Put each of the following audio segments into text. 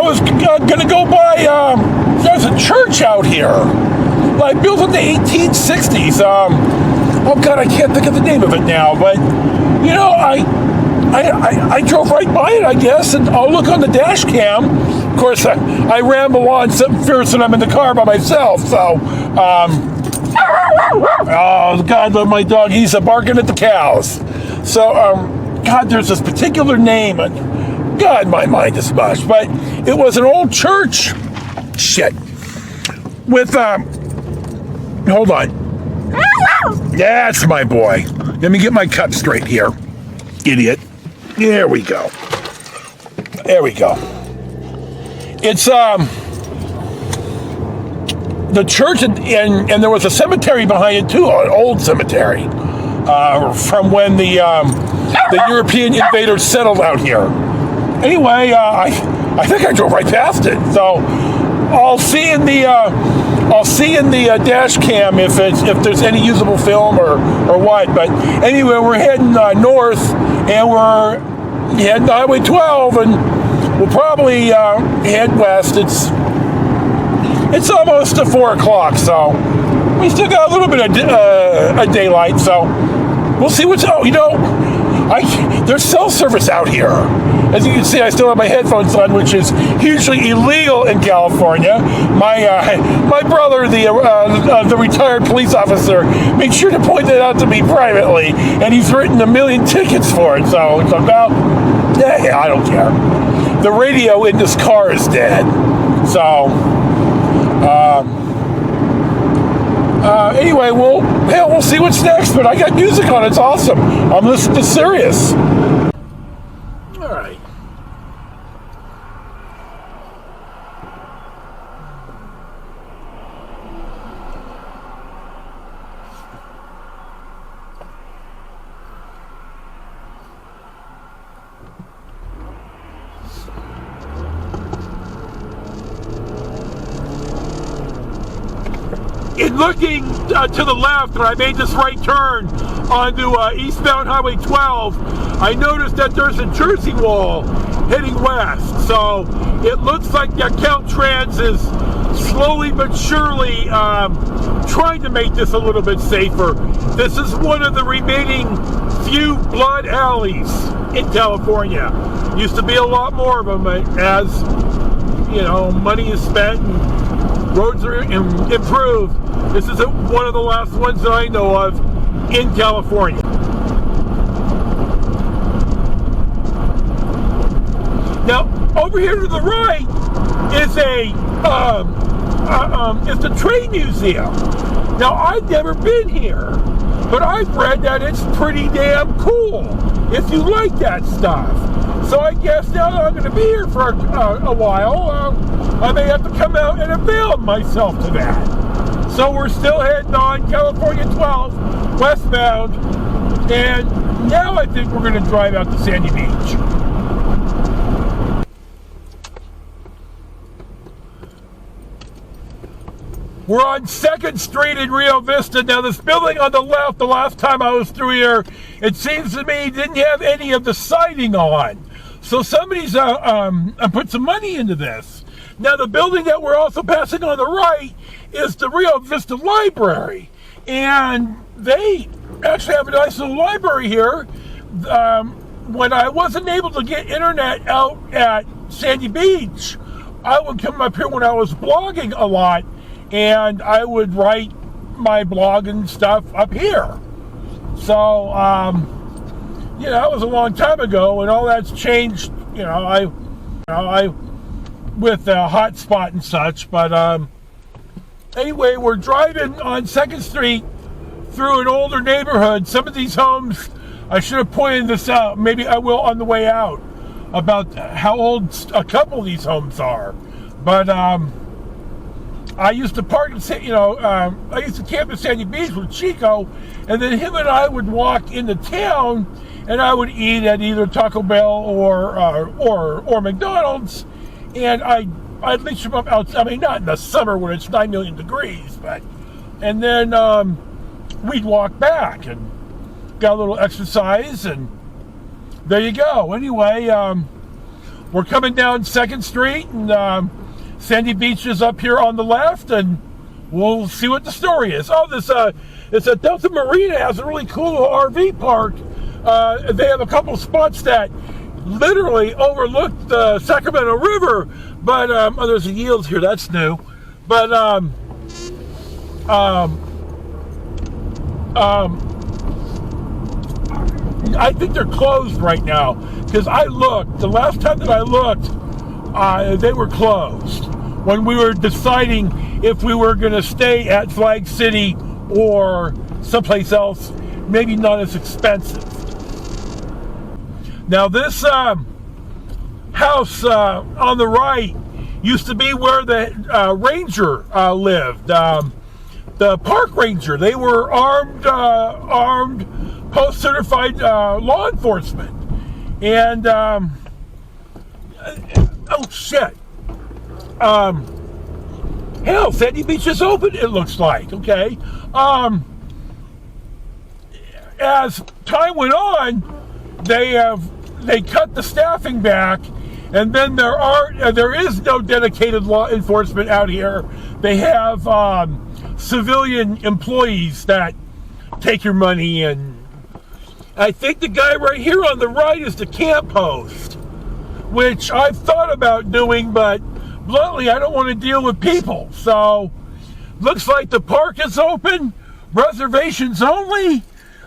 was gonna go by. There's a church out here, like built in the 1860s. Oh God, I can't think of the name of it now. But you know, I drove right by it, I guess, and I'll look on the dash cam. Of course, I ramble on something fierce when I'm in the car by myself. So, oh God, love my dog. He's barking at the cows. So, God, there's this particular name. God, my mind is mush. But it was an old church. Shit. With, hold on. That's my boy. Let me get my cup straight here. Idiot. There we go. There we go. It's, the church, and there was a cemetery behind it too, an old cemetery, from when the European invaders settled out here. Anyway, I think I drove right past it. So I'll see in the dash cam if there's any usable film or what. But anyway, we're heading north, and we're heading to Highway 12, and we'll probably head west. It's almost to 4 o'clock, so we still got a little bit of daylight. So we'll see what's. Oh, you know, there's cell service out here. As you can see, I still have my headphones on, which is hugely illegal in California. My brother, the retired police officer, made sure to point that out to me privately, and he's written 1 million tickets for it. So it's about, yeah, I don't care. The radio in this car is dead. So, anyway, we'll see what's next. But I got music on. It's awesome. I'm listening to Sirius. All right. In looking to the left, when I made this right turn onto eastbound Highway 12, I noticed that there's a Jersey wall heading west. So it looks like the Caltrans is slowly but surely trying to make this a little bit safer. This is one of the remaining few blood alleys in California. Used to be a lot more of them, as you know, money is spent and roads are improved. This is one of the last ones that I know of in California. Now, over here to the right is the train museum. Now, I've never been here, but I've read that it's pretty damn cool if you like that stuff. So I guess now that I'm going to be here for a while, I may have to come out and avail myself to that. So we're still heading on California 12, westbound, and now I think we're going to drive out to Sandy Beach. We're on 2nd Street in Rio Vista. Now this building on the left, the last time I was through here, it seems to me didn't have any of the siding on. So somebody's put some money into this. Now the building that we're also passing on the right is the Rio Vista Library. And they actually have a nice little library here. When I wasn't able to get internet out at Sandy Beach, I would come up here when I was blogging a lot, and I would write my blog and stuff up here. So, you know, that was a long time ago, and all that's changed, I with the hotspot and such. But anyway, we're driving on 2nd Street through an older neighborhood. Some of these homes, I should have pointed this out, maybe I will on the way out, about how old a couple of these homes are. But I used to park in, I used to camp in Sandy Beach with Chico, and then him and I would walk into town, and I would eat at either Taco Bell or McDonald's, and I'd leash them up out. I mean, not in the summer when it's 9 million degrees, but, and then we'd walk back and got a little exercise, and there you go. Anyway, we're coming down 2nd Street, and Sandy Beach is up here on the left, and we'll see what the story is. Oh, it's a Delta Marina has a really cool RV park. They have a couple spots that literally overlook the Sacramento River, but oh, there's a Yields here, that's new. But I think they're closed right now, because I looked, the last time that I looked, they were closed when we were deciding if we were going to stay at Flag City or someplace else, maybe not as expensive. Now this house on the right used to be where the ranger lived, the park ranger. They were armed post-certified law enforcement. And oh shit, hell, Sandy Beach is open, it looks like. Okay, as time went on, they cut the staffing back, and then there is no dedicated law enforcement out here. They have civilian employees that take your money, and I think the guy right here on the right is the camp host, which I've thought about doing, but bluntly, I don't want to deal with people. So, looks like the park is open, reservations only,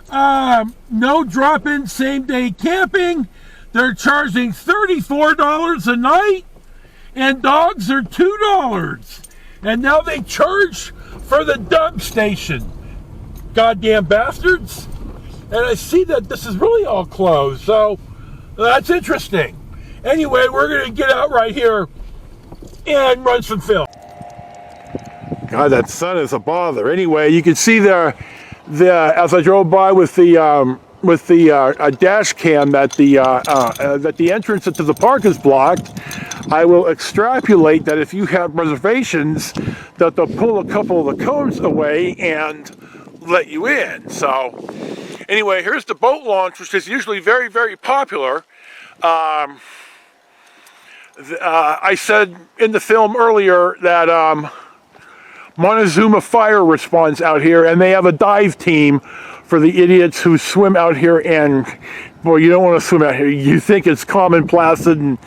no drop-in same-day camping. They're charging $34 a night, and dogs are $2. And now they charge for the dump station. Goddamn bastards. And I see that this is really all closed, so that's interesting. Anyway, we're going to get out right here and run some film. God, that sun is a bother. Anyway, you can see there, as I drove by with the dash cam, that the entrance into the park is blocked. I will extrapolate that if you have reservations, that they'll pull a couple of the cones away and let you in. So anyway, here's the boat launch, which is usually very, very popular. I said in the film earlier that Montezuma Fire responds out here, and they have a dive team for the idiots who swim out here, and boy, you don't want to swim out here. You think it's calm and placid, and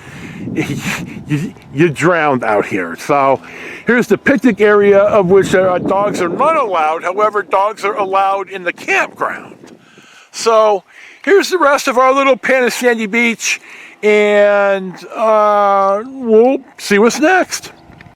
you drowned out here. So here's the picnic area, of which dogs are not allowed. However, dogs are allowed in the campground. So here's the rest of our little pan of Sandy Beach, and we'll see what's next.